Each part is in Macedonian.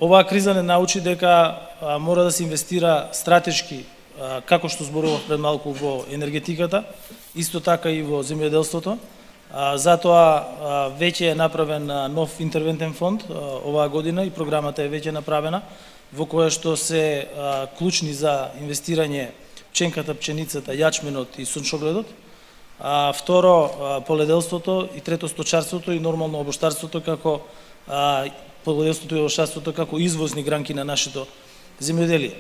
Оваа криза не научи дека мора да се инвестира стратешки, како што зборував пред малку во енергетиката, исто така и во земјоделството. Затоа веќе е направен нов интервентен фонд оваа година и програмата е веќе направена, во која што се клучни за инвестирање пченката, пченицата, јачменот и сончогледот. Второ, поледелството и трето, сточарството и нормално обоштарството како поледелството и овощарството како извозни гранки на нашето земјоделие.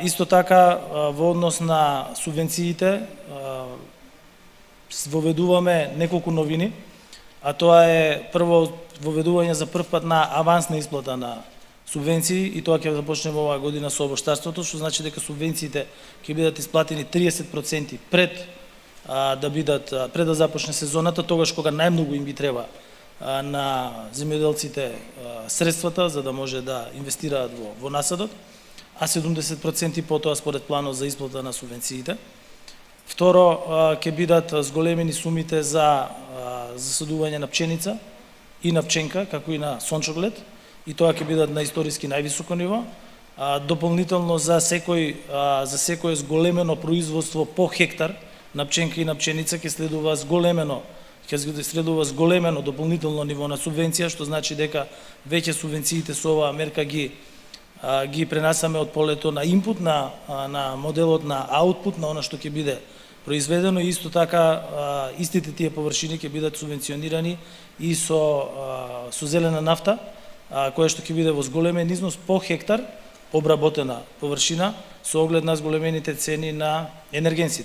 Исто така, во однос на субвенциите, воведуваме неколку новини, а тоа е прво воведување за прв пат на авансна исплата на субвенции, и тоа ќе започнеме оваа година со обоштарството, што значи дека субвенциите ќе бидат исплатени 30% пред да започне сезоната, тогаш кога најмногу им ги треба на земјоделците средствата за да може да инвестираат во насадот, а 70% потоа според планот за исплата на субвенциите. Второ, ќе бидат зголемени сумите за засадување на пченица и на пченка, како и на сончоглед, и тоа ќе бидат на историски највисоко ниво. Дополнително за секој зголемено производство по хектар на пченка и на пченица ќе следува зголемено дополнително ниво на субвенција, што значи дека веќе субвенциите со оваа мерка ги пренасаме од полето на инпут на моделот на аутпут, на она што ќе биде произведено, и исто така истите тие површини ќе бидат субвенционирани и со зелена нафта, која што ќе биде во зголемен износ по хектар обработена површина со оглед на зголемените цени на енергенсите.